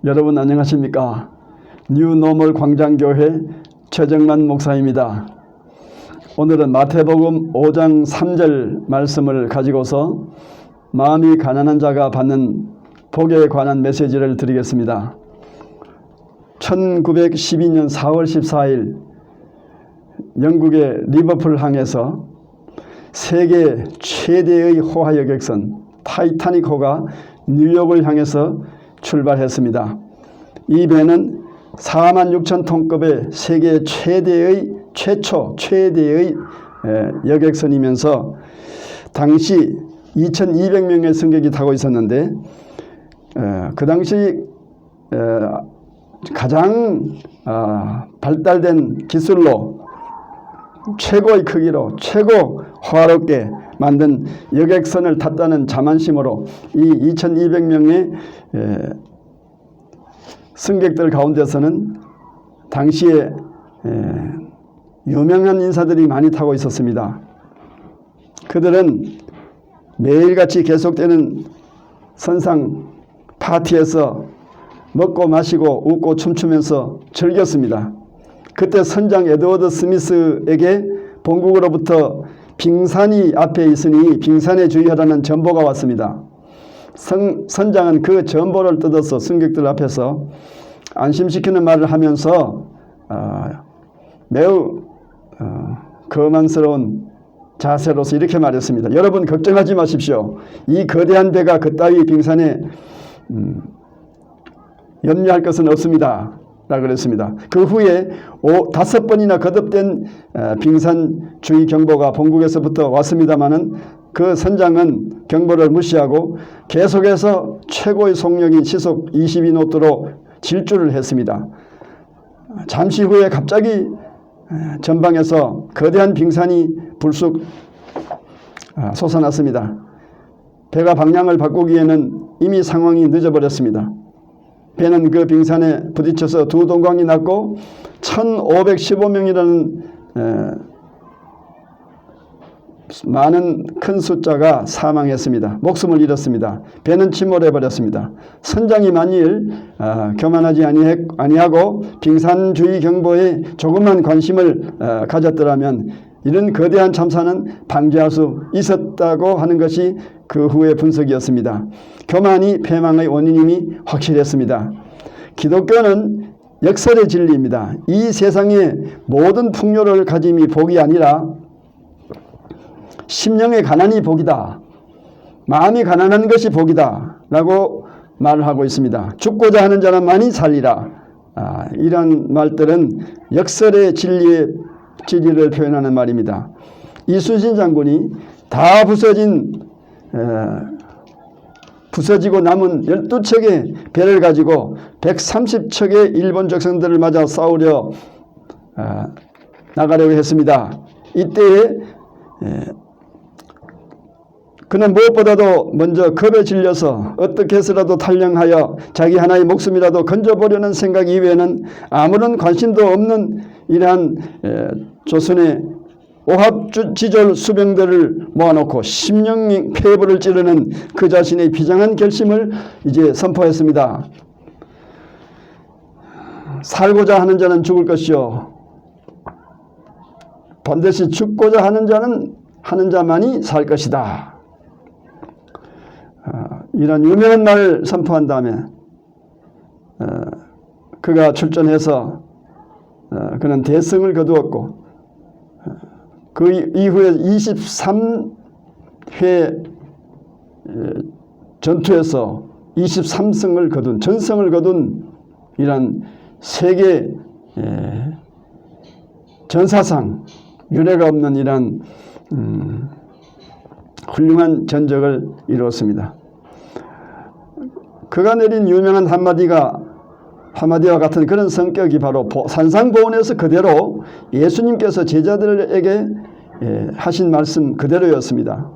여러분 안녕하십니까? 뉴노멀 광장교회 최정만 목사입니다. 오늘은 마태복음 5장 3절 말씀을 가지고서 마음이 가난한 자가 받는 복에 관한 메시지를 드리겠습니다. 1912년 4월 14일 영국의 리버풀 항에서 세계 최대의 호화 여객선 타이타닉호가 뉴욕을 향해서 출발했습니다. 이 배는 46,000톤급의 세계 최대의 여객선이면서 당시 2,200명의 승객이 타고 있었는데 그 당시 가장 발달된 기술로 최고의 크기로 최고 화롭게 만든 여객선을 탔다는 자만심으로 이 2,200명의 승객들 가운데서는 당시에 유명한 인사들이 많이 타고 있었습니다. 그들은 매일같이 계속되는 선상 파티에서 먹고 마시고 웃고 춤추면서 즐겼습니다. 그때 선장 에드워드 스미스에게 본국으로부터 빙산이 앞에 있으니 빙산에 주의하라는 전보가 왔습니다. 선장은 그 전보를 뜯어서 승객들 앞에서 안심시키는 말을 하면서 매우 거만스러운 자세로서 이렇게 말했습니다. 여러분 걱정하지 마십시오. 이 거대한 배가 그따위 빙산에 염려할 것은 없습니다. 라고 그랬습니다. 그 후에 5번이나 거듭된 빙산 주의 경보가 본국에서부터 왔습니다마는 그 선장은 경보를 무시하고 계속해서 최고의 속력인 시속 22노트로 질주를 했습니다. 잠시 후에 갑자기 전방에서 거대한 빙산이 불쑥 솟아났습니다. 배가 방향을 바꾸기에는 이미 상황이 늦어버렸습니다. 배는 그 빙산에 부딪혀서 두 동강이 났고 1,515명이라는 많은 큰 숫자가 사망했습니다. 목숨을 잃었습니다. 배는 침몰해버렸습니다. 선장이 만일 교만하지 아니하고 빙산주의 경보에 조금만 관심을 가졌더라면 이런 거대한 참사는 방지할 수 있었다고 하는 것이 그 후의 분석이었습니다. 교만이 패망의 원인임이 확실했습니다. 기독교는 역설의 진리입니다. 이 세상의 모든 풍요를 가짐이 복이 아니라 심령의 가난이 복이다. 마음이 가난한 것이 복이다. 라고 말을 하고 있습니다. 죽고자 하는 자만이 살리라. 이런 말들은 역설의 진리를 표현하는 말입니다. 이순신 장군이 다 부서지고 남은 12척의 배를 가지고 130척의 일본 적선들을 맞아 싸우려 나가려고 했습니다. 이때에 그는 무엇보다도 먼저 겁에 질려서 어떻게 해서라도 탈영하여 자기 하나의 목숨이라도 건져보려는 생각 이외에는 아무런 관심도 없는 이러한 조선의 오합지졸 수병들을 모아놓고 심령 폐부를 찌르는 그 자신의 비장한 결심을 이제 선포했습니다. 살고자 하는 자는 죽을 것이요 반드시 죽고자 하는 자만이 살 것이다. 이런 유명한 말을 선포한 다음에 그가 출전해서 그는 대승을 거두었고 그 이후에 23회 전투에서 23승을 거둔 전성을 거둔 이런 세계 전사상 유례가 없는 이런 훌륭한 전적을 이루었습니다. 그가 내린 유명한 한마디와 같은 그런 성격이 바로 산상보훈에서 그대로 예수님께서 제자들에게 하신 말씀 그대로였습니다.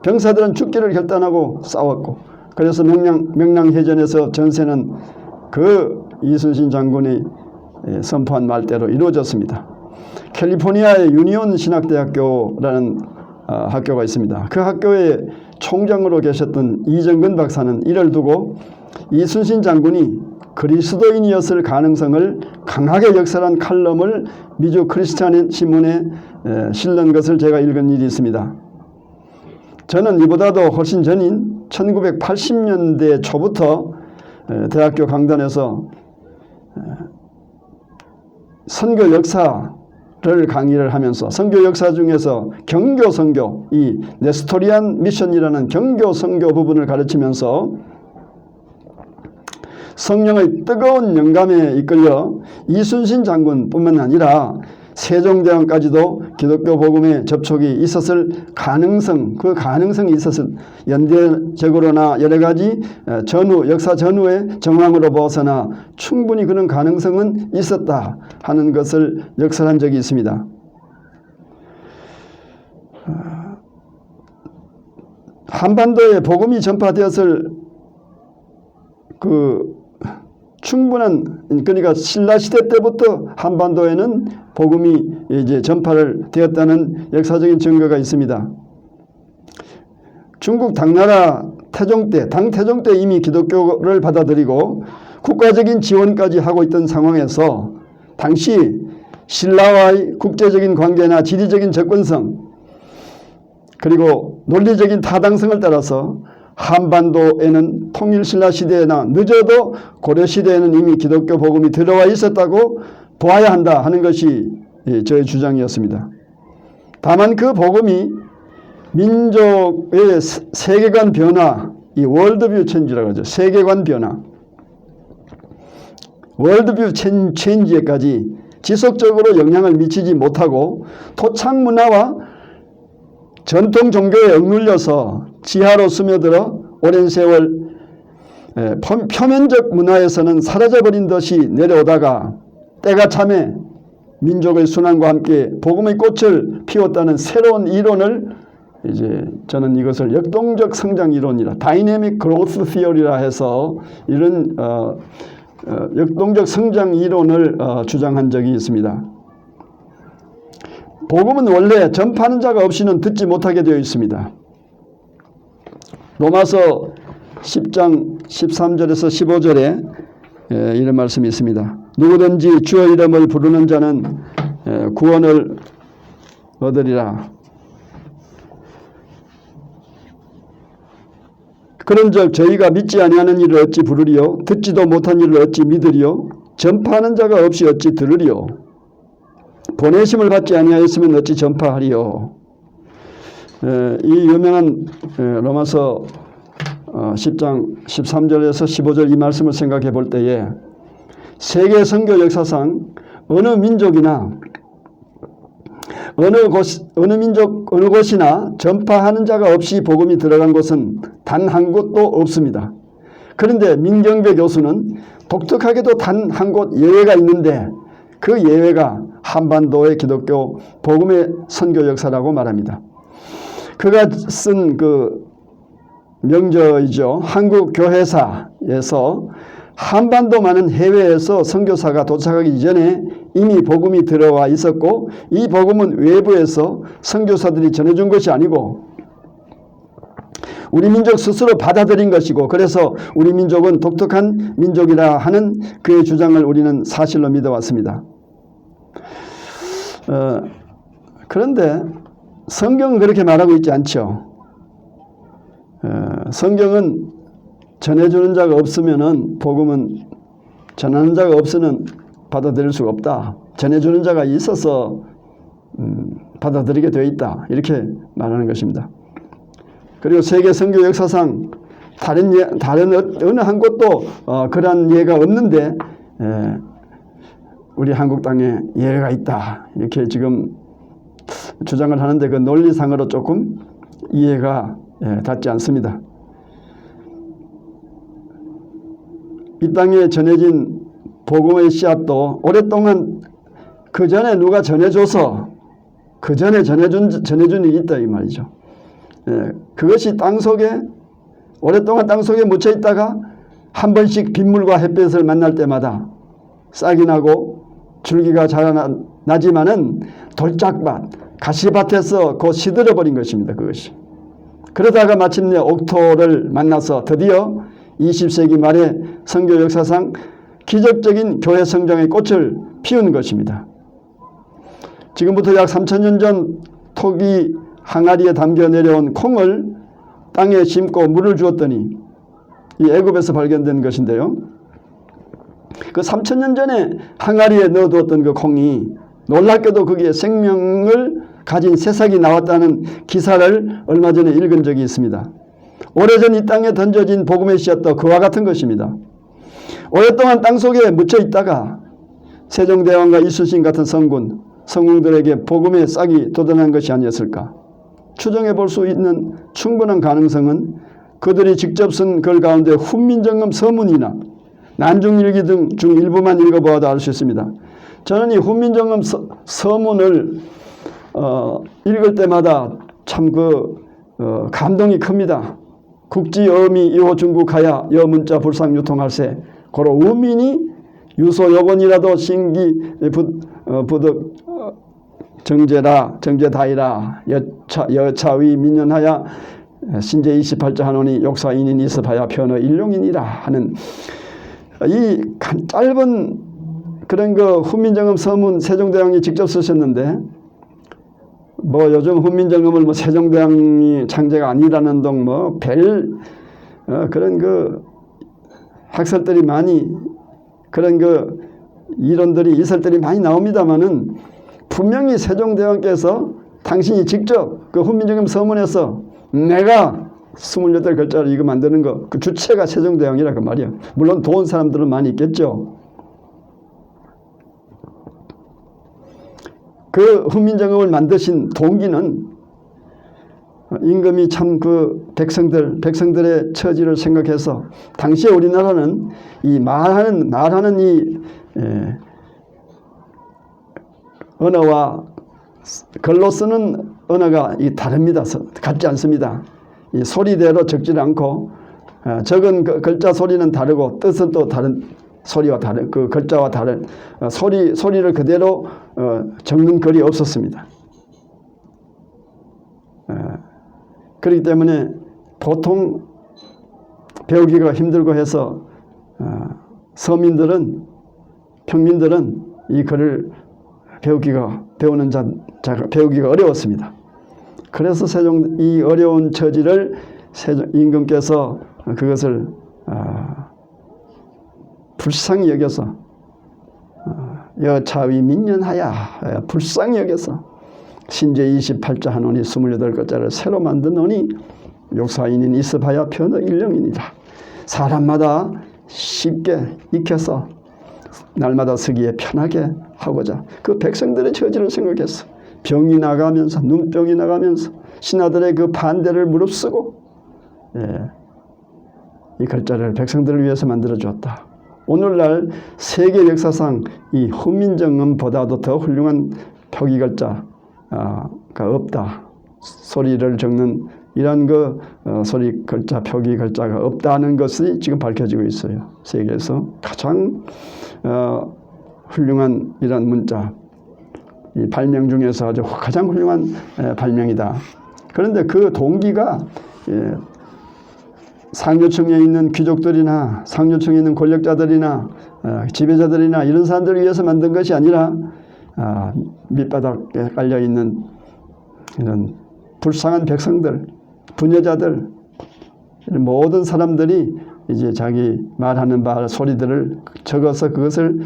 병사들은 죽기를 결단하고 싸웠고 그래서 명량해전에서 전세는 그 이순신 장군이 선포한 말대로 이루어졌습니다. 캘리포니아의 유니온 신학대학교라는 학교가 있습니다. 그 학교의 총장으로 계셨던 이정근 박사는 이를 두고 이순신 장군이 그리스도인이었을 가능성을 강하게 역설한 칼럼을 미주 크리스찬 신문에 실는 것을 제가 읽은 일이 있습니다. 저는 이보다도 훨씬 전인 1980년대 초부터 대학교 강단에서 선교 역사를 강의를 하면서 선교 역사 중에서 경교 선교, 이 네스토리안 미션이라는 경교 선교 부분을 가르치면서 성령의 뜨거운 영감에 이끌려 이순신 장군뿐만 아니라 세종대왕까지도 기독교 복음에 접촉이 있었을 가능성, 그 가능성이 있었을 연대적으로나 여러 가지 전후, 역사 전후의 정황으로 벗어나 충분히 그런 가능성은 있었다 하는 것을 역설한 적이 있습니다. 한반도에 복음이 전파되었을 충분한, 그러니까 신라시대 때부터 한반도에는 복음이 이제 전파를 되었다는 역사적인 증거가 있습니다. 중국 당나라 태종 때, 당태종 때 이미 기독교를 받아들이고 국가적인 지원까지 하고 있던 상황에서 당시 신라와의 국제적인 관계나 지리적인 접근성 그리고 논리적인 타당성을 따라서 한반도에는 통일신라 시대나 늦어도 고려시대에는 이미 기독교 복음이 들어와 있었다고 보아야 한다 하는 것이 저의 주장이었습니다. 다만 그 복음이 민족의 세계관 변화, 이 월드뷰 체인지라고 하죠. 세계관 변화, 월드뷰 체인지에까지 지속적으로 영향을 미치지 못하고 토착 문화와 전통 종교에 억눌려서 지하로 스며들어 오랜 세월 표면적 문화에서는 사라져버린 듯이 내려오다가 때가 참에 민족의 순환과 함께 복음의 꽃을 피웠다는 새로운 이론을 이제 저는 이것을 역동적 성장 이론이라 다이내믹 그로스 시어리라 해서 이런 역동적 성장 이론을 주장한 적이 있습니다. 복음은 원래 전파하는 자가 없이는 듣지 못하게 되어 있습니다. 로마서 10장 13절에서 15절에 이런 말씀이 있습니다. 누구든지 주의 이름을 부르는 자는 구원을 얻으리라. 그런즉 저희가 믿지 아니하는 일을 어찌 부르리요? 듣지도 못한 일을 어찌 믿으리요? 전파하는 자가 없이 어찌 들으리요? 보내심을 받지 아니하였으면 어찌 전파하리요? 이 유명한 로마서 10장 13절에서 15절 이 말씀을 생각해 볼 때에 세계 선교 역사상 어느 민족이나 어느 민족 어느 곳이나 전파하는 자가 없이 복음이 들어간 곳은 단 한 곳도 없습니다. 그런데 민경배 교수는 독특하게도 단 한 곳 예외가 있는데 그 예외가 한반도의 기독교 복음의 선교 역사라고 말합니다. 그가 쓴 그 명저이죠. 한국교회사에서 한반도만은 해외에서 선교사가 도착하기 이전에 이미 복음이 들어와 있었고 이 복음은 외부에서 선교사들이 전해준 것이 아니고 우리 민족 스스로 받아들인 것이고 그래서 우리 민족은 독특한 민족이라 하는 그의 주장을 우리는 사실로 믿어왔습니다. 그런데 성경은 그렇게 말하고 있지 않죠. 성경은 전해주는 자가 없으면은 복음은 전하는 자가 없으면 받아들일 수가 없다. 전해주는 자가 있어서 받아들이게 되어 있다. 이렇게 말하는 것입니다. 그리고 세계 선교 역사상 다른 어느 한 곳도 그러한 예가 없는데 우리 한국 땅에 예외가 있다. 이렇게 지금 주장을 하는데 그 논리상으로 조금 이해가 닿지 않습니다. 이 땅에 전해진 복음의 씨앗도 오랫동안 그 전에 누가 전해줘서 그 전에 전해준 일이 있다 이 말이죠. 그것이 땅속에 오랫동안 땅속에 묻혀 있다가 한 번씩 빗물과 햇볕을 만날 때마다 싹이 나고 줄기가 자라나지만은 돌짝밭, 가시밭에서 곧 시들어버린 것입니다. 그것이. 그러다가 마침내 옥토를 만나서 드디어 20세기 말에 선교 역사상 기적적인 교회 성장의 꽃을 피운 것입니다. 지금부터 약 3000년 전 토기 항아리에 담겨 내려온 콩을 땅에 심고 물을 주었더니 이 애굽에서 발견된 것인데요. 그 3000년 전에 항아리에 넣어두었던 그 콩이 놀랍게도 거기에 생명을 가진 새싹이 나왔다는 기사를 얼마 전에 읽은 적이 있습니다. 오래전 이 땅에 던져진 복음의 씨앗도 그와 같은 것입니다. 오랫동안 땅속에 묻혀 있다가 세종대왕과 이순신 같은 성공들에게 복음의 싹이 돋아난 것이 아니었을까. 추정해 볼 수 있는 충분한 가능성은 그들이 직접 쓴 글 가운데 훈민정음 서문이나 난중일기 등 중 일부만 읽어보아도 알 수 있습니다. 저는 이 훈민정음 서문을 읽을 때마다 참 감동이 큽니다. 국지 어미 이호 중국하야 여문자 불상 유통할세 고로 우민이 유소 요건이라도 신기 부득 정제다이라 여차위 민연하야 신제 28자 하노니 욕사인인 이습하야 편어 일용이니라 하는 이 짧은 그런 훈민정음 서문 세종대왕이 직접 쓰셨는데 요즘 훈민정음을 세종대왕이 창제가 아니라는 등 그런 학설들이 많이 그런 이론들이 이설들이 많이 나옵니다만은 분명히 세종대왕께서 당신이 직접 그 훈민정음 서문에서 내가 28글자를 이거 만드는 그 주체가 세종대왕이라 그 말이야. 물론 도운 사람들은 많이 있겠죠. 그 훈민정음을 만드신 동기는 임금이 참 백성들의 처지를 생각해서 당시에 우리나라는 이 말하는 이 언어와 글로 쓰는 언어가 다릅니다. 같지 않습니다. 이 소리대로 적지 않고 적은 글자 소리는 다르고 뜻은 또 다른 소리와 다른 그 글자와 다른 소리를 그대로 적는 글이 없었습니다. 그렇기 때문에 보통 배우기가 힘들고 해서 평민들은 이 글을 배우기가 어려웠습니다. 그래서 이 어려운 처지를 임금께서 그것을 불쌍히 여겨서 여차위 민연하야 불쌍히 여겨서 신제 28자 하노니 28글자를 새로 만드노니 욕사인인 이습하야 편어 일령이니라. 사람마다 쉽게 익혀서 날마다 쓰기에 편하게 하고자 그 백성들의 처지를 생각했어. 병이 나가면서 눈병이 나가면서 신하들의 그 반대를 무릅쓰고 이 글자를 백성들을 위해서 만들어 주었다. 오늘날 세계 역사상 이 훈민정음보다도 더 훌륭한 표기글자가 없다. 소리를 적는 이런 소리 글자, 표기 글자가 없다는 것이 지금 밝혀지고 있어요. 세계에서 가장 훌륭한 이런 문자, 이 발명 중에서 아주 가장 훌륭한 발명이다. 그런데 그 동기가 상류층에 있는 귀족들이나 상류층에 있는 권력자들이나 지배자들이나 이런 사람들을 위해서 만든 것이 아니라 밑바닥에 깔려있는 이런 불쌍한 백성들, 부녀자들, 모든 사람들이 이제 자기 말하는 바 소리들을 적어서 그것을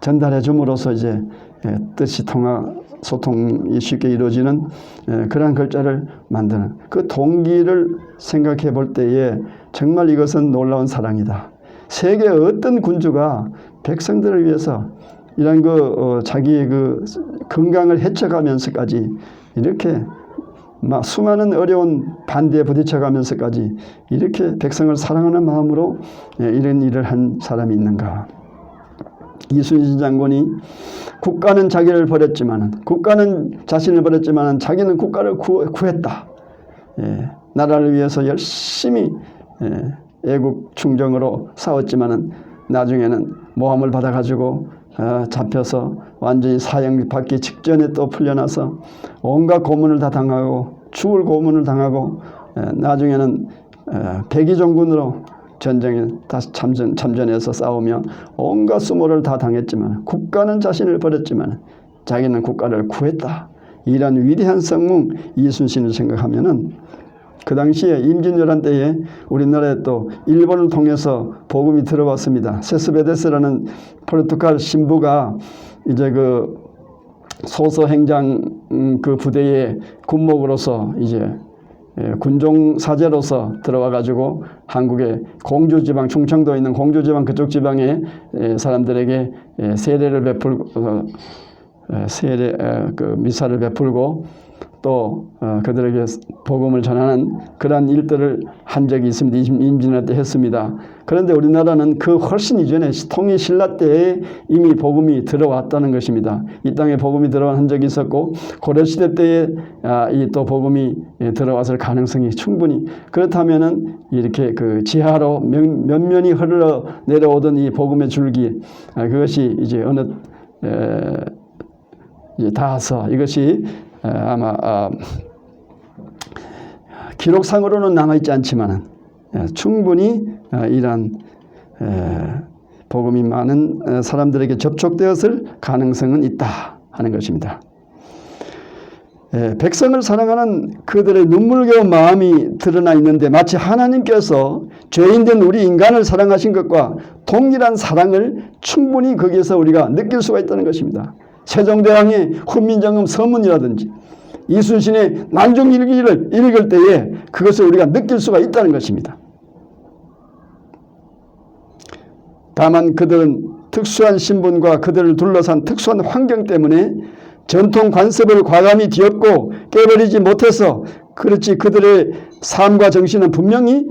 전달해 줌으로써 이제 뜻이 소통이 쉽게 이루어지는 그러한 글자를 만드는 그 동기를 생각해 볼 때에 정말 이것은 놀라운 사랑이다. 세계 어떤 군주가 백성들을 위해서 이런 자기의 건강을 해쳐가면서까지 이렇게 수많은 어려운 반대에 부딪혀가면서까지 이렇게 백성을 사랑하는 마음으로 이런 일을 한 사람이 있는가. 이순신 장군이 국가는 자기를 버렸지만은 국가는 자신을 버렸지만은 자기는 국가를 구했다. 나라를 위해서 열심히 애국 충정으로 싸웠지만은 나중에는 모함을 받아가지고 잡혀서 완전히 사형받기 직전에 또 풀려나서 온갖 고문을 다 당하고 죽을 고문을 당하고 나중에는 백의종군으로 전쟁에 다시 참전해서 싸우며 온갖 수모를 다 당했지만 국가는 자신을 버렸지만 자기는 국가를 구했다. 이런 위대한 성공 이순신을 생각하면은 그 당시에 임진왜란 때에 우리나라에 또 일본을 통해서 복음이 들어왔습니다. 세스베데스라는 포르투갈 신부가 이제 그 소서 행장 그 부대의 군목으로서 이제 군종 사제로서 들어와 가지고 한국의 공주지방 충청도에 있는 공주지방 그쪽 지방의 사람들에게 세례를 베풀고 그 미사를 베풀고 또 그들에게 복음을 전하는 그러한 일들을 한 적이 있습니다. 임진왜란 때 했습니다. 그런데 우리나라는 그 훨씬 이전에 통일 신라 때에 이미 복음이 들어왔다는 것입니다. 이 땅에 복음이 들어온 적이 있었고 고려시대 때에 이 또 복음이 들어왔을 가능성이 충분히 그렇다면은 이렇게 그 지하로 면면이 흘러 내려오던 이 복음의 줄기 그것이 이제 어느 이제 닿아서 이것이 아마 기록상으로는 남아있지 않지만 충분히 이러한 복음이 많은 사람들에게 접촉되었을 가능성은 있다 하는 것입니다. 백성을 사랑하는 그들의 눈물겨운 마음이 드러나 있는데 마치 하나님께서 죄인된 우리 인간을 사랑하신 것과 동일한 사랑을 충분히 거기에서 우리가 느낄 수가 있다는 것입니다. 세종대왕의 훈민정음 서문이라든지 이순신의 난중일기를 읽을 때에 그것을 우리가 느낄 수가 있다는 것입니다. 다만 그들은 특수한 신분과 그들을 둘러싼 특수한 환경 때문에 전통 관습을 과감히 뒤엎고 깨버리지 못해서 그렇지 그들의 삶과 정신은 분명히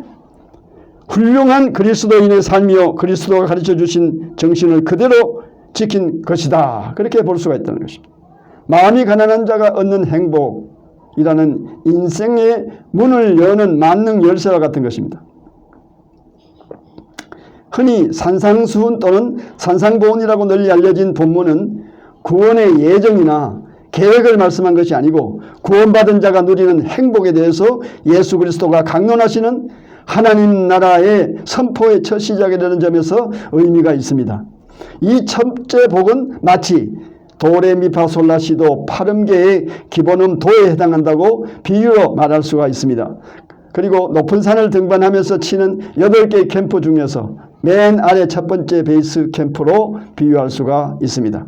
훌륭한 그리스도인의 삶이요 그리스도가 가르쳐 주신 정신을 그대로 지킨 것이다. 그렇게 볼 수가 있다는 것입니다. 마음이 가난한 자가 얻는 행복이라는 인생의 문을 여는 만능 열쇠와 같은 것입니다. 흔히 산상수훈 또는 산상보훈이라고 널리 알려진 본문은 구원의 예정이나 계획을 말씀한 것이 아니고 구원받은 자가 누리는 행복에 대해서 예수 그리스도가 강론하시는 하나님 나라의 선포의 첫 시작이 되는 점에서 의미가 있습니다. 이 첫째 복은 마치 도레미파솔라시도 파름계의 기본음 도에 해당한다고 비유로 말할 수가 있습니다. 그리고 높은 산을 등반하면서 치는 8개의 캠프 중에서 맨 아래 첫 번째 베이스 캠프로 비유할 수가 있습니다.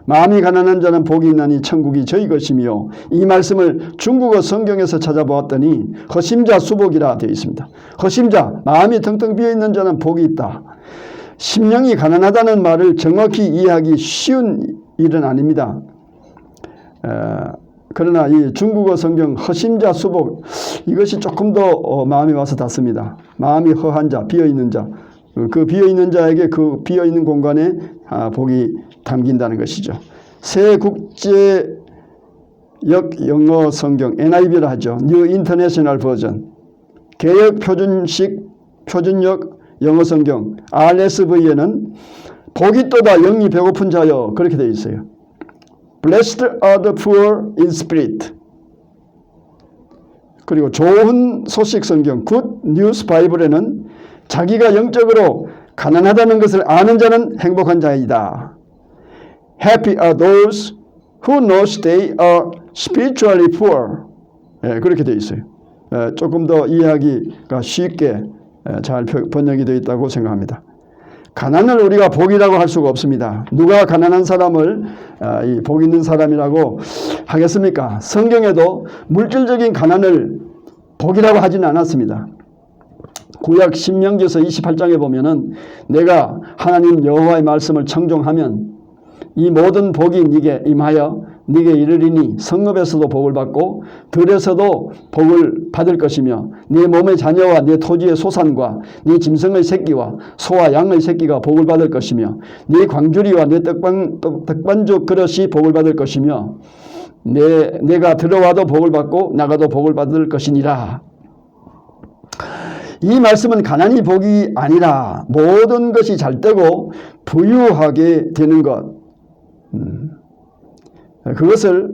마음이 가난한 자는 복이 있나니 천국이 저희 것이며 이 말씀을 중국어 성경에서 찾아보았더니 허심자 수복이라 되어 있습니다. 허심자, 마음이 텅텅 비어있는 자는 복이 있다. 심령이 가난하다는 말을 정확히 이해하기 쉬운 일은 아닙니다. 그러나 이 중국어 성경 허심자 수복 이것이 조금 더 마음이 와서 닿습니다. 마음이 허한 자, 비어있는 자, 그 비어있는 자에게 그 비어있는 공간에 복이 담긴다는 것이죠. 새 국제 영어 성경 NIV라 하죠. New International Version. 개역 표준역 영어 성경 RSV에는 복이 또다 영이 배고픈 자여 그렇게 되어 있어요. Blessed are the poor in spirit. 그리고 좋은 소식 성경 Good News 바이블에는 자기가 영적으로 가난하다는 것을 아는 자는 행복한 자이다. Happy are those who knows they are spiritually poor. 그렇게 되어 있어요. 조금 더 이해하기가 쉽게 잘 번역이 되어 있다고 생각합니다. 가난을 우리가 복이라고 할 수가 없습니다. 누가 가난한 사람을 이 복 있는 사람이라고 하겠습니까? 성경에도 물질적인 가난을 복이라고 하지는 않았습니다. 구약 신명기서 28장에 보면은 내가 하나님 여호와의 말씀을 청종하면 이 모든 복이 네게 임하여 네게 이르리니 성읍에서도 복을 받고 들에서도 복을 받을 것이며 네 몸의 자녀와 네 토지의 소산과 네 짐승의 새끼와 소와 양의 새끼가 복을 받을 것이며 네 광주리와 네 떡반죽 그릇이 복을 받을 것이며 내가 들어와도 복을 받고 나가도 복을 받을 것이니라. 이 말씀은 가난이 복이 아니라 모든 것이 잘되고 부유하게 되는 것 그것을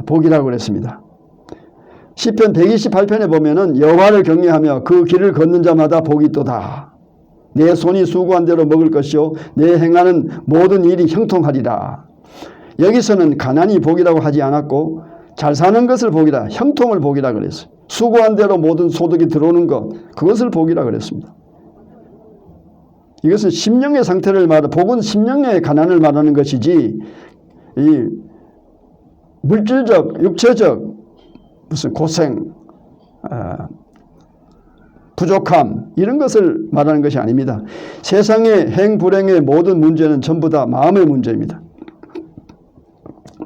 복이라고 그랬습니다. 시편 128편에 보면은 여호와를 경외하며 그 길을 걷는 자마다 복이 있도다. 내 손이 수고한 대로 먹을 것이요 내 행하는 모든 일이 형통하리라. 여기서는 가난이 복이라고 하지 않았고 잘 사는 것을 복이라, 형통을 복이라 그랬어요. 수고한 대로 모든 소득이 들어오는 것, 그것을 복이라 그랬습니다. 이것은 심령의 상태를 복은 심령의 가난을 말하는 것이지 이 물질적, 육체적 무슨 고생, 부족함 이런 것을 말하는 것이 아닙니다. 세상의 행불행의 모든 문제는 전부 다 마음의 문제입니다.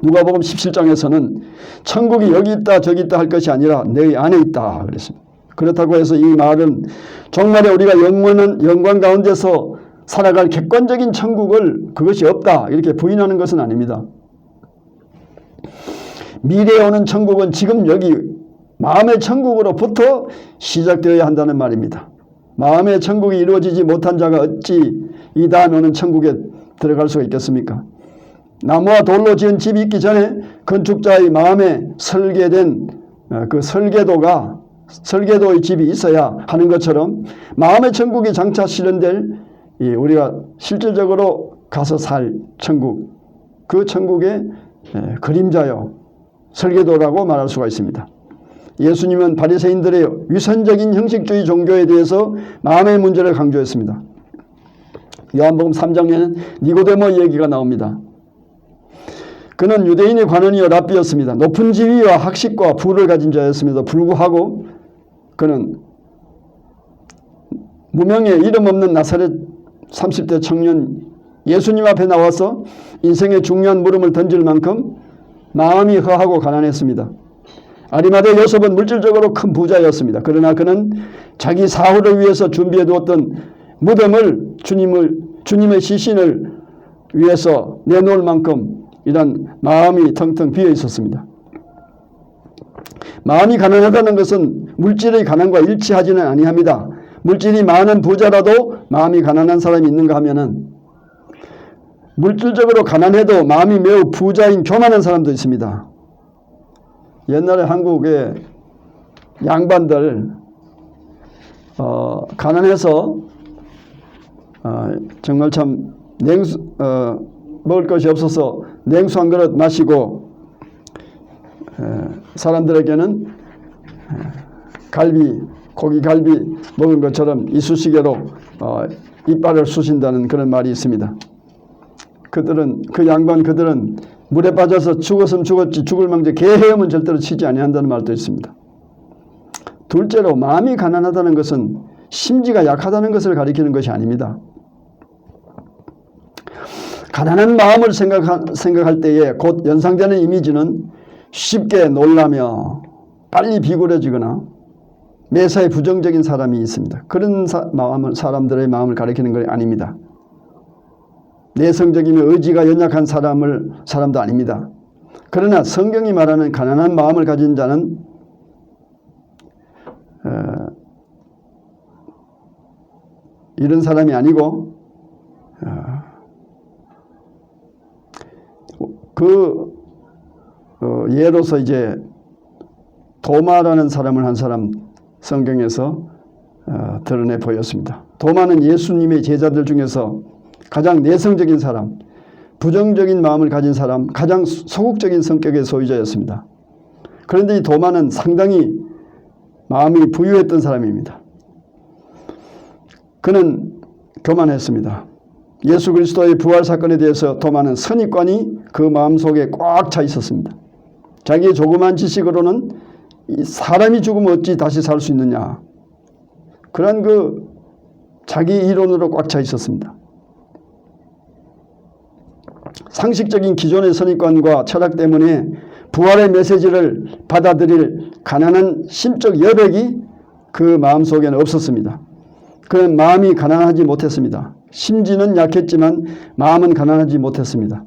누가복음 17장에서는 천국이 여기 있다 저기 있다 할 것이 아니라 내 안에 있다 그랬습니다. 그렇다고 해서 이 말은 정말에 우리가 영광 가운데서 살아갈 객관적인 천국을 그것이 없다 이렇게 부인하는 것은 아닙니다. 미래에 오는 천국은 지금 여기 마음의 천국으로부터 시작되어야 한다는 말입니다. 마음의 천국이 이루어지지 못한 자가 어찌 이 다음에 오는 천국에 들어갈 수가 있겠습니까? 나무와 돌로 지은 집이 있기 전에 건축자의 마음에 설계된 그 설계도의 집이 있어야 하는 것처럼 마음의 천국이 장차 실현될 우리가 실질적으로 가서 살 천국, 그 천국의 그림자요 설계도라고 말할 수가 있습니다. 예수님은 바리새인들의 위선적인 형식주의 종교에 대해서 마음의 문제를 강조했습니다. 요한복음 3장에는 니고데모 얘기가 나옵니다. 그는 유대인의 관원이요 랍비였습니다. 높은 지위와 학식과 부를 가진 자였음에도 불구하고 그는 무명의 이름 없는 나사렛 30대 청년 예수님 앞에 나와서 인생의 중요한 물음을 던질 만큼 마음이 허하고 가난했습니다. 아리마대 요셉은 물질적으로 큰 부자였습니다. 그러나 그는 자기 사후를 위해서 준비해 두었던 무덤을 주님의 시신을 위해서 내놓을 만큼 이런 마음이 텅텅 비어 있었습니다. 마음이 가난하다는 것은 물질의 가난과 일치하지는 아니합니다. 물질이 많은 부자라도 마음이 가난한 사람이 있는가 하면은 물질적으로 가난해도 마음이 매우 부자인 교만한 사람도 있습니다. 옛날에 한국의 양반들 가난해서 정말 참 먹을 것이 없어서 냉수 한 그릇 마시고 사람들에게는 고기 갈비 먹은 것처럼 이쑤시개로 이빨을 쑤신다는 그런 말이 있습니다. 그 양반들은 물에 빠져서 죽었으면 죽었지 죽을 망정 개 헤엄은 절대로 치지 아니한다는 말도 있습니다. 둘째로 마음이 가난하다는 것은 심지가 약하다는 것을 가리키는 것이 아닙니다. 가난한 마음을 생각할 때에 곧 연상되는 이미지는 쉽게 놀라며 빨리 비굴해지거나 매사에 부정적인 사람이 있습니다. 그런 사람들의 마음을 가리키는 것이 아닙니다. 내성적이며 의지가 연약한 사람도 아닙니다. 그러나 성경이 말하는 가난한 마음을 가진 자는 이런 사람이 아니고 예로서 이제 도마라는 사람을 한 사람 성경에서 드러내 보였습니다. 도마는 예수님의 제자들 중에서 가장 내성적인 사람, 부정적인 마음을 가진 사람, 가장 소극적인 성격의 소유자였습니다. 그런데 이 도마는 상당히 마음이 부유했던 사람입니다. 그는 교만했습니다. 예수 그리스도의 부활 사건에 대해서 도마는 선입관이 그 마음속에 꽉 차 있었습니다. 자기의 조그만 지식으로는 사람이 죽으면 어찌 다시 살 수 있느냐, 그런 자기 이론으로 꽉 차 있었습니다. 상식적인 기존의 선입관과 철학 때문에 부활의 메시지를 받아들일 가난한 심적 여백이 그 마음속에는 없었습니다. 그는 마음이 가난하지 못했습니다. 심지는 약했지만 마음은 가난하지 못했습니다.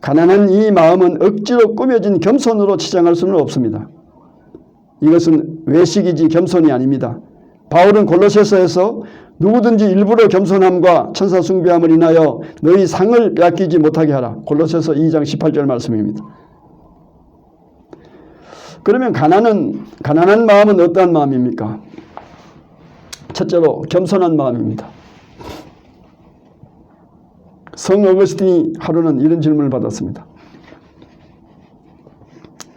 가난한 이 마음은 억지로 꾸며진 겸손으로 치장할 수는 없습니다. 이것은 외식이지 겸손이 아닙니다. 바울은 골로새서에서 누구든지 일부러 겸손함과 천사 숭배함을 인하여 너희 상을 빼앗기지 못하게 하라. 골로새서 2장 18절 말씀입니다. 그러면 가난한 마음은 어떠한 마음입니까? 첫째로 겸손한 마음입니다. 성 어거스틴이 하루는 이런 질문을 받았습니다.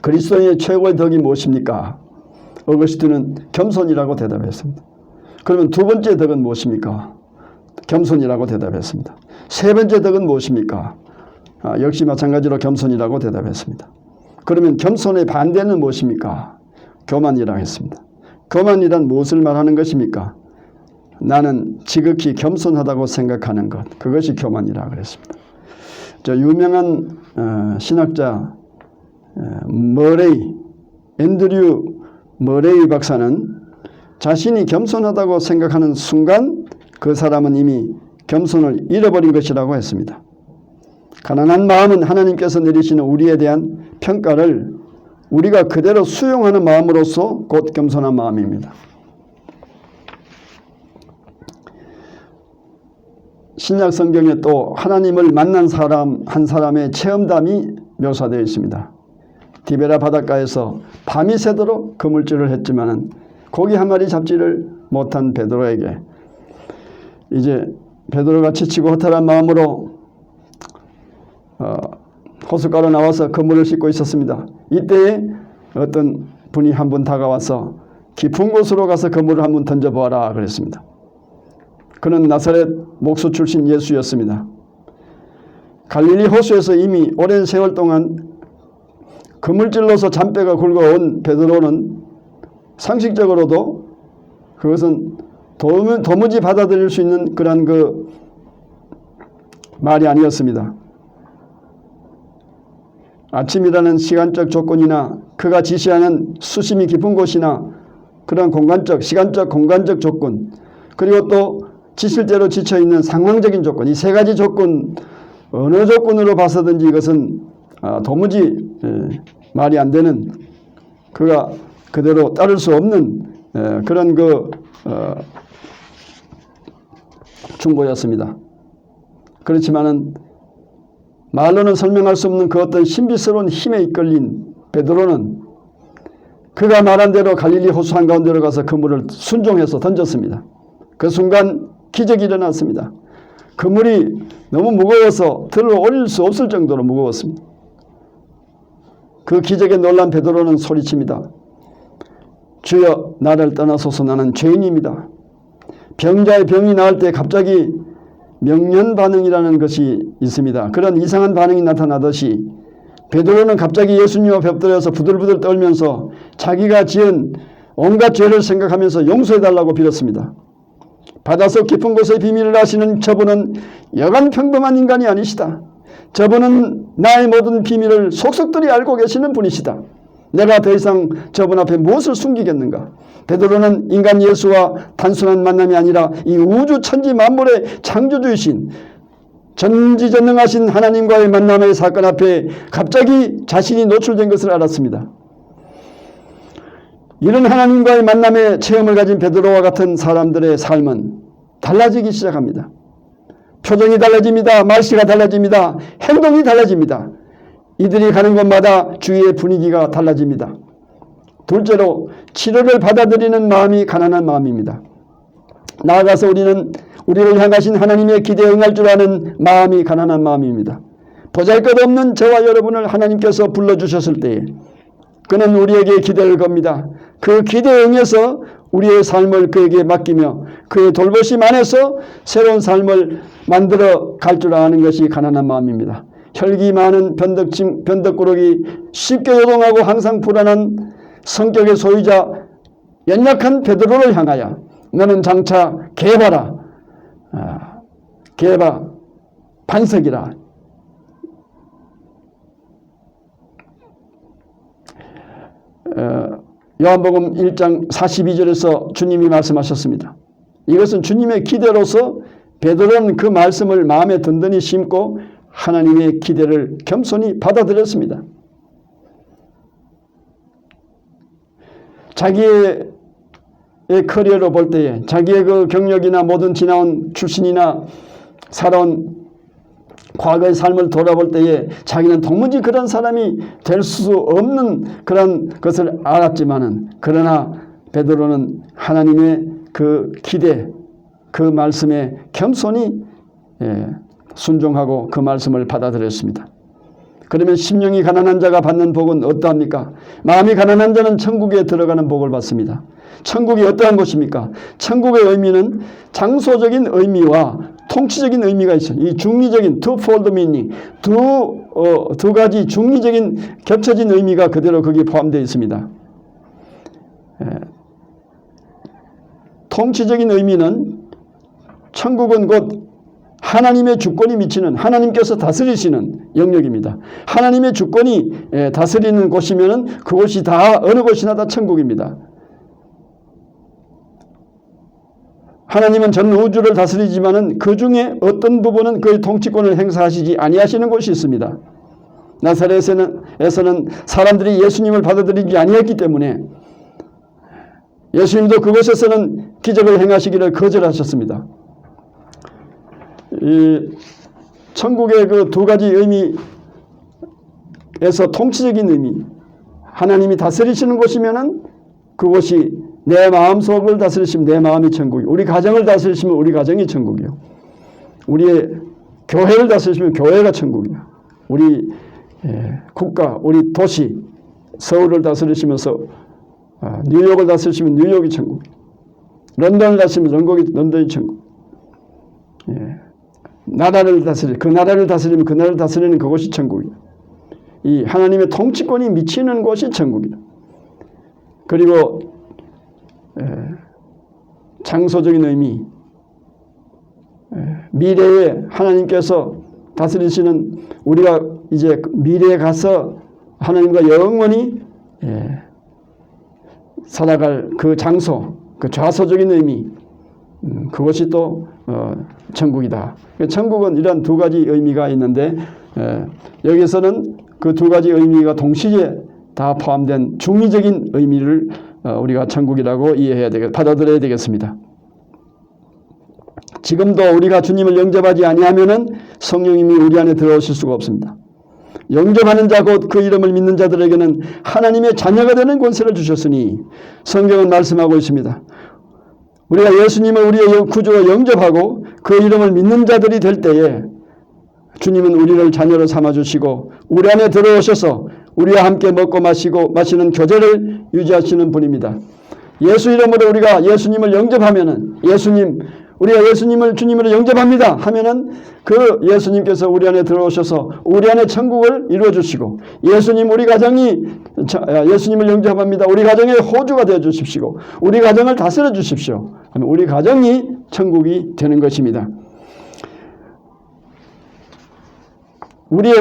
그리스도인의 최고의 덕이 무엇입니까? 어거스틴은 겸손이라고 대답했습니다. 그러면 두 번째 덕은 무엇입니까? 겸손이라고 대답했습니다. 세 번째 덕은 무엇입니까? 역시 마찬가지로 겸손이라고 대답했습니다. 그러면 겸손의 반대는 무엇입니까? 교만이라고 했습니다. 교만이란 무엇을 말하는 것입니까? 나는 지극히 겸손하다고 생각하는 것, 그것이 교만이라고 그랬습니다. 저 유명한 신학자 앤드류 머레이 박사는 자신이 겸손하다고 생각하는 순간 그 사람은 이미 겸손을 잃어버린 것이라고 했습니다. 가난한 마음은 하나님께서 내리시는 우리에 대한 평가를 우리가 그대로 수용하는 마음으로서 곧 겸손한 마음입니다. 신약 성경에 또 하나님을 만난 사람 한 사람의 체험담이 묘사되어 있습니다. 디베라 바닷가에서 밤이 새도록 그물질을 했지만은 고기 한 마리 잡지를 못한 베드로에게 이제 베드로가 지치고 허탈한 마음으로 호숫가로 나와서 그물을 씻고 있었습니다. 이때에 어떤 분이 한 분 다가와서 깊은 곳으로 가서 그물을 한번 던져보아라 그랬습니다. 그는 나사렛 목수 출신 예수였습니다. 갈릴리 호수에서 이미 오랜 세월 동안 그물질로서 잔뼈가 굵어온 베드로는 상식적으로도 그것은 도무지 받아들일 수 있는 그런 말이 아니었습니다. 아침이라는 시간적 조건이나 그가 지시하는 수심이 깊은 곳이나 그런 시간적 공간적 조건, 그리고 또 지칠 대로 지쳐있는 상황적인 조건, 이 세 가지 조건 어느 조건으로 봐서든지 이것은 도무지 말이 안 되는, 그가 그대로 따를 수 없는 그런 충고였습니다. 그렇지만은 말로는 설명할 수 없는 그 어떤 신비스러운 힘에 이끌린 베드로는 그가 말한 대로 갈릴리 호수 한가운데로 가서 그물을 순종해서 던졌습니다. 그 순간 기적이 일어났습니다. 그물이 너무 무거워서 들어 올릴 수 없을 정도로 무거웠습니다. 그 기적에 놀란 베드로는 소리칩니다. 주여, 나를 떠나소서, 나는 죄인입니다. 병자의 병이 나을 때 갑자기 명령 반응이라는 것이 있습니다. 그런 이상한 반응이 나타나듯이 베드로는 갑자기 예수님 앞에 엎드려서 부들부들 떨면서 자기가 지은 온갖 죄를 생각하면서 용서해달라고 빌었습니다. 바닷속 깊은 곳의 비밀을 아시는 저분은 여간 평범한 인간이 아니시다. 저분은 나의 모든 비밀을 속속들이 알고 계시는 분이시다. 내가 더 이상 저분 앞에 무엇을 숨기겠는가? 베드로는 인간 예수와 단순한 만남이 아니라 이 우주 천지 만물의 창조주이신 전지전능하신 하나님과의 만남의 사건 앞에 갑자기 자신이 노출된 것을 알았습니다. 이런 하나님과의 만남의 체험을 가진 베드로와 같은 사람들의 삶은 달라지기 시작합니다. 표정이 달라집니다. 말씨가 달라집니다. 행동이 달라집니다. 이들이 가는 곳마다 주위의 분위기가 달라집니다. 둘째로 치료를 받아들이는 마음이 가난한 마음입니다. 나아가서 우리를 향하신 하나님의 기대에 응할 줄 아는 마음이 가난한 마음입니다. 보잘것없는 저와 여러분을 하나님께서 불러주셨을 때에 그는 우리에게 기대를 겁니다. 그 기대에 응해서 우리의 삶을 그에게 맡기며 그의 돌보심 안에서 새로운 삶을 만들어 갈 줄 아는 것이 가난한 마음입니다. 혈기 많은 변덕꾸러기, 쉽게 요동하고 항상 불안한 성격의 소유자 연약한 베드로를 향하여 너는 장차 개바라, 반석이라. 요한복음 1장 42절에서 주님이 말씀하셨습니다. 이것은 주님의 기대로서 베드로는 그 말씀을 마음에 든든히 심고 하나님의 기대를 겸손히 받아들였습니다. 자기의 커리어로 볼 때에 자기의 그 경력이나 모든 지나온 출신이나 살아온 과거의 삶을 돌아볼 때에 자기는 도무지 그런 사람이 될 수 없는 그런 것을 알았지만은, 그러나 베드로는 하나님의 그 기대, 그 말씀에 겸손히 순종하고 그 말씀을 받아들였습니다. 그러면 심령이 가난한 자가 받는 복은 어떠합니까? 마음이 가난한 자는 천국에 들어가는 복을 받습니다. 천국이 어떠한 곳입니까? 천국의 의미는 장소적인 의미와 통치적인 의미가 있어요. 이 중리적인 twofold meaning, 두 가지 중리적인 겹쳐진 의미가 그대로 거기에 포함되어 있습니다. 통치적인 의미는 천국은 곧 하나님의 주권이 미치는, 하나님께서 다스리시는 영역입니다. 하나님의 주권이 다스리는 곳이면 그곳이 다 어느 곳이나 다 천국입니다. 하나님은 전 우주를 다스리지만은 그 중에 어떤 부분은 그의 통치권을 행사하시지 아니하시는 곳이 있습니다. 나사렛에서는 사람들이 예수님을 받아들이지 아니했기 때문에 예수님도 그곳에서는 기적을 행하시기를 거절하셨습니다. 이 천국의 그 두 가지 의미에서 통치적인 의미, 하나님이 다스리시는 곳이면은 그곳이 내 마음속을 다스리시면 내 마음이 천국이고, 우리 가정을 다스리시면 우리 가정이 천국이요, 우리의 교회를 다스리시면 교회가 천국이요, 우리 국가, 우리 도시 서울을 다스리시면서 뉴욕을 다스리시면 뉴욕이 천국, 런던을 다스리면 런던이 천국, 나라를 다스리면 그 나라를 다스리는 그곳이 천국이요. 이 하나님의 통치권이 미치는 곳이 천국이다. 그리고 장소적인 의미, 미래에 하나님께서 다스리시는, 우리가 이제 미래에 가서 하나님과 영원히 살아갈 그 장소, 그 좌소적인 의미, 그것이 또 천국이다. 천국은 이런 두 가지 의미가 있는데 여기서는 그 두 가지 의미가 동시에 다 포함된 중의적인 의미를 우리가 천국이라고 받아들여야 되겠습니다. 지금도 우리가 주님을 영접하지 아니하면은 성령님이 우리 안에 들어오실 수가 없습니다. 영접하는 자 곧 그 이름을 믿는 자들에게는 하나님의 자녀가 되는 권세를 주셨으니 성경은 말씀하고 있습니다. 우리가 예수님을 우리의 구주로 영접하고 그 이름을 믿는 자들이 될 때에 주님은 우리를 자녀로 삼아주시고 우리 안에 들어오셔서 우리와 함께 먹고 마시는 교제를 유지하시는 분입니다. 예수 이름으로 우리가 예수님을 영접하면은 우리가 예수님을 주님으로 영접합니다 하면은 그 예수님께서 우리 안에 들어오셔서 우리 안에 천국을 이루어 주시고, 우리 가정이 예수님을 영접합니다, 우리 가정의 호주가 되어 주십시오, 우리 가정을 다스려 주십시오 하면 우리 가정이 천국이 되는 것입니다. 우리의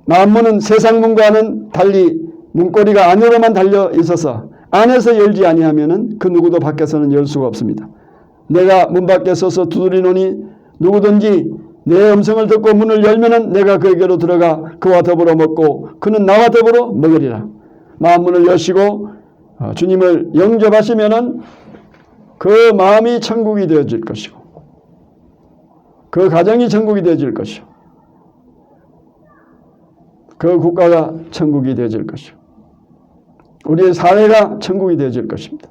마음 문은 세상 문과는 달리 문고리가 안으로만 달려 있어서 안에서 열지 아니하면은 그 누구도 밖에서는 열 수가 없습니다. 내가 문 밖에 서서 두드리노니 누구든지 내 음성을 듣고 문을 열면은 내가 그에게로 들어가 그와 더불어 먹고 그는 나와 더불어 먹으리라. 마음 문을 여시고 주님을 영접하시면은 그 마음이 천국이 되어질 것이고 그 가정이 천국이 되어질 것이고 그 국가가 천국이 되어질 것이고 우리의 사회가 천국이 되어질 것입니다.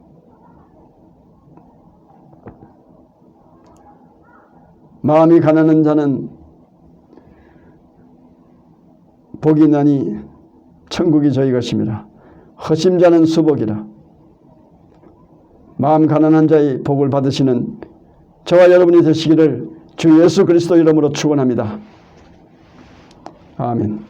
마음이 가난한 자는 복이 나니 천국이 저희 것입니다. 허심자는 수복이라. 마음 가난한 자의 복을 받으시는 저와 여러분이 되시기를 주 예수 그리스도 이름으로 축원합니다. 아멘.